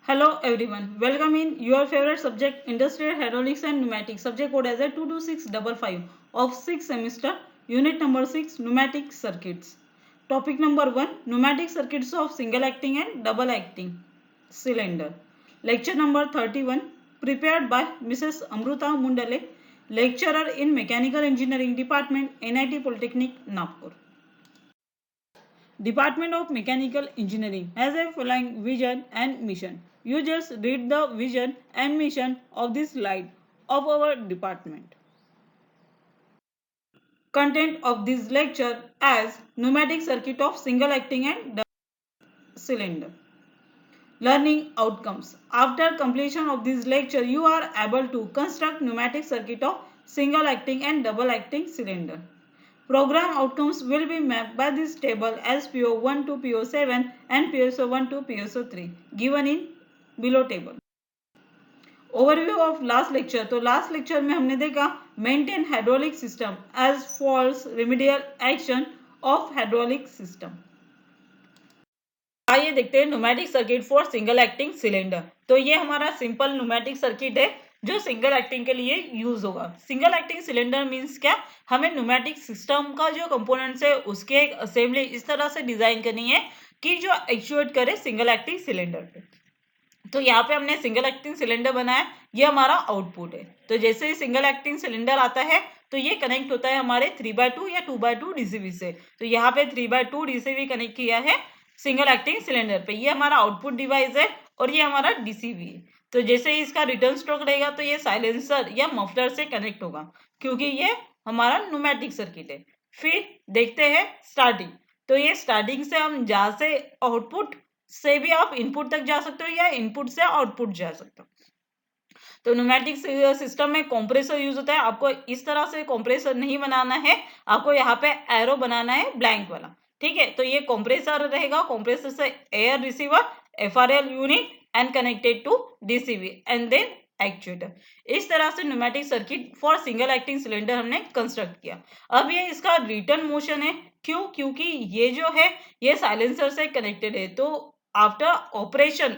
Hello everyone, welcome in your favorite subject Industrial Hydraulics and Pneumatics. Subject code as a 22655 of 6th semester, unit number 6, Pneumatic Circuits. Topic number 1, Pneumatic Circuits of Single Acting and Double Acting Cylinder. Lecture number 31, prepared by Mrs. Amruta Mundale, lecturer in Mechanical Engineering Department, NIT Polytechnic, Nagpur. Department of Mechanical Engineering has a following vision and mission. You just read the vision and mission of this slide of our department. Content of this lecture as pneumatic circuit of single acting and double cylinder. Learning outcomes. After completion of this lecture, you are able to construct pneumatic circuit of single acting and double acting cylinder. Program outcomes will be mapped by this table as PO1 to PO7 and PSO1 to PSO3 given in below table. Overview of last lecture. तो last lecture में हमने देखा maintain hydraulic system as faults remedial action of hydraulic system. आइए देखते हैं pneumatic circuit for single acting cylinder. तो ये हमारा सिंपल न्यूमेटिक सर्किट है जो सिंगल एक्टिंग के लिए यूज होगा. सिंगल एक्टिंग सिलेंडर मींस क्या, हमें न्यूमेटिक सिस्टम का जो कंपोनेंट्स है उसके एक असेंबली इस तरह से डिजाइन करनी है कि जो एक्चुएट करे सिंगल एक्टिंग सिलेंडर पे. तो यहाँ पे हमने सिंगल एक्टिंग सिलेंडर बनाया, ये हमारा आउटपुट है. तो जैसे ही सिंगल एक्टिंग सिलेंडर आता है तो ये कनेक्ट होता है हमारे 3/2 या 2/2 डीसीवी से. तो यहाँ पे 3/2 डीसीवी कनेक्ट किया है सिंगल एक्टिंग सिलेंडर पे. ये हमारा आउटपुट डिवाइस है और ये हमारा डीसीवी है. तो जैसे ही इसका रिटर्न स्ट्रोक रहेगा तो ये साइलेंसर या मफलर से कनेक्ट होगा क्योंकि ये हमारा न्यूमेटिक सर्किट है. फिर देखते हैं स्टार्टिंग. तो ये स्टार्टिंग से हम जहाँ से आउटपुट से भी आप इनपुट तक जा सकते हो या इनपुट से आउटपुट जा सकते हो. तो न्यूमेटिक सिस्टम में कंप्रेसर यूज होता है. आपको इस तरह से कंप्रेसर नहीं बनाना है, आपको यहाँ पे एरो बनाना है ब्लैंक वाला. ठीक है. तो ये कंप्रेसर रहेगा, कंप्रेसर से air receiver, FRL unit and connected to DCV and then actuator. इस तरह से pneumatic circuit for single acting cylinder हमने कंस्ट्रक्ट किया. अब ये इसका रिटर्न मोशन है. क्यों? क्योंकि ये जो है ये साइलेंसर से कनेक्टेड है. तो आफ्टर ऑपरेशन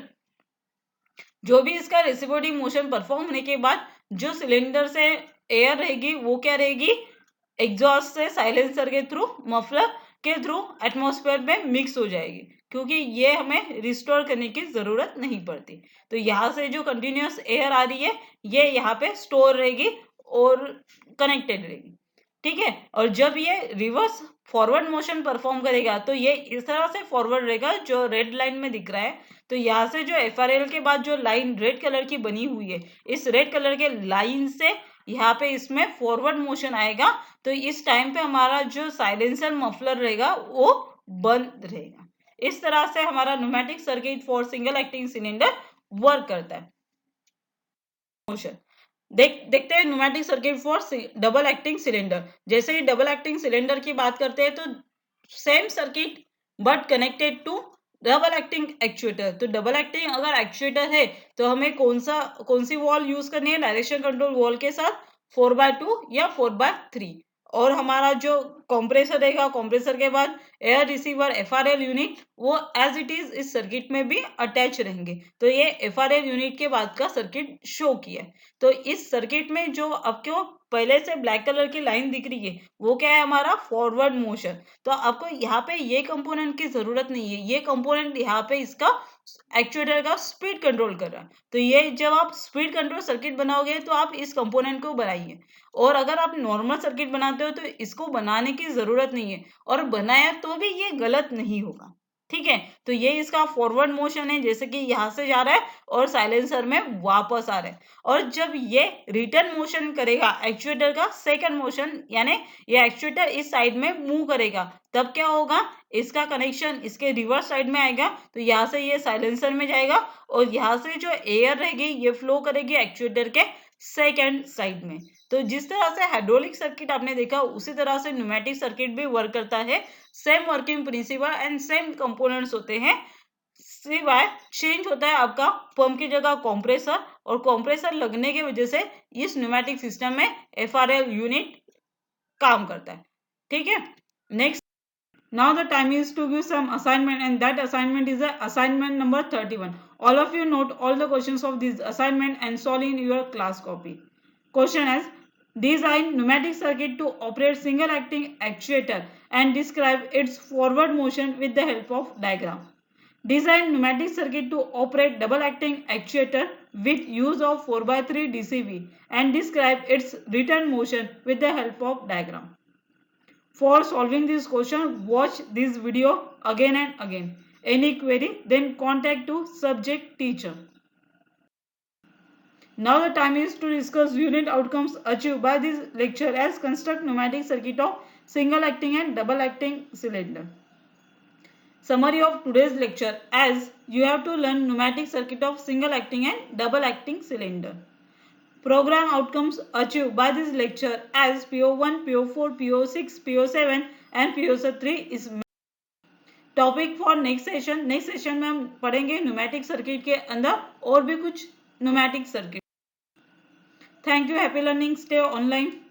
जो भी इसका रेसिप्रोकेटिंग मोशन परफॉर्म होने के बाद जो सिलेंडर से एयर रहेगी वो क्या रहेगी, एग्जॉस्ट से साइलेंसर के थ्रू, मफलर के थ्रू एटमॉस्फेयर में मिक्स हो जाएगी क्योंकि ये हमें रिस्टोर करने की जरूरत नहीं पड़ती. तो यहाँ से जो कंटिन्यूअस एयर आ रही है ये यहाँ पे स्टोर रहेगी और कनेक्टेड रहेगी. ठीक है. और जब ये रिवर्स फॉरवर्ड मोशन परफॉर्म करेगा तो ये इस तरह से फॉरवर्ड रहेगा जो रेड लाइन में दिख रहा है. तो यहाँ से जो एफआरएल के बाद जो लाइन रेड कलर की बनी हुई है, इस रेड कलर के लाइन से यहाँ पे इसमें फॉरवर्ड मोशन आएगा. तो इस टाइम पे हमारा जो साइलेंसर मफलर रहेगा वो बंद रहेगा. इस तरह से हमारा pneumatic circuit for single acting cylinder work करता है. मोशन देखते हैं pneumatic circuit for double acting cylinder. जैसे ही डबल एक्टिंग सिलेंडर की बात करते हैं तो same circuit but connected to double acting actuator. तो डबल एक्टिंग अगर एक्चुएटर है तो हमें कौन सी वॉल यूज करनी है, डायरेक्शन कंट्रोल वॉल के साथ 4/2 या 4/3. और हमारा जो कंप्रेसर रहेगा, कंप्रेसर के बाद एयर रिसीवर एफआरएल यूनिट वो एज इट इज इस सर्किट में भी अटैच रहेंगे. तो ये एफआरएल यूनिट के बाद का सर्किट शो किया है. तो इस सर्किट में जो आपको पहले से ब्लैक कलर की लाइन दिख रही है वो क्या है, हमारा फॉरवर्ड मोशन. तो आपको यहाँ पे ये कंपोनेंट की जरूरत नहीं है. ये कंपोनेंट यहाँ पे इसका एक्चुएटर का स्पीड कंट्रोल कर रहा है. तो ये जब आप स्पीड कंट्रोल सर्किट बनाओगे तो आप इस कंपोनेंट को बनाइए. और अगर आप नॉर्मल सर्किट बनाते हो तो इसको बनाने की जरूरत नहीं है, और बनाया तो भी ये गलत नहीं होगा. ठीक है. तो ये इसका फॉरवर्ड मोशन है, जैसे कि यहाँ से जा रहा है और साइलेंसर में वापस आ रहा है. और जब ये रिटर्न मोशन करेगा एक्चुएटर का सेकंड मोशन, यानी ये एक्चुएटर इस साइड में मूव करेगा, तब क्या होगा, इसका कनेक्शन इसके रिवर्स साइड में आएगा. तो यहाँ से ये साइलेंसर में जाएगा और यहाँ से जो एयर रहेगी ये फ्लो करेगी एक्चुएटर के सेकंड साइड में. तो जिस तरह से हाइड्रोलिक सर्किट आपने देखा उसी तरह से न्यूमेटिक सर्किट भी वर्क करता है. Same working principle and same components होते हैं, सिवाय चेंज होता है आपका पंप की जगह कंप्रेसर, और कंप्रेसर लगने की वजह से इस न्यूमेटिक सिस्टम में एफआरएल यूनिट काम करता है. ठीक है. Next, now the time is to give some assignment and that assignment is a assignment number 31. All of you note all the questions of this assignment and solve in your class copy. Question is, design pneumatic circuit to operate single acting actuator and describe its forward motion with the help of diagram. Design pneumatic circuit to operate double acting actuator with use of 4x3 DCV and describe its return motion with the help of diagram. For solving this question, watch this video again and again. Any query, then contact to subject teacher. Now the time is to discuss unit outcomes achieved by this lecture as construct pneumatic circuit of single acting and double acting cylinder. Summary of today's lecture, as you have to learn pneumatic circuit of single acting and double acting cylinder. Program outcomes achieved by this lecture as PO1, PO4, PO6, PO7 and PO3 is topic for next session में हम पढ़ेंगे pneumatic circuit के अंदर और भी कुछ pneumatic circuit. Thank you. Happy learning. Stay online.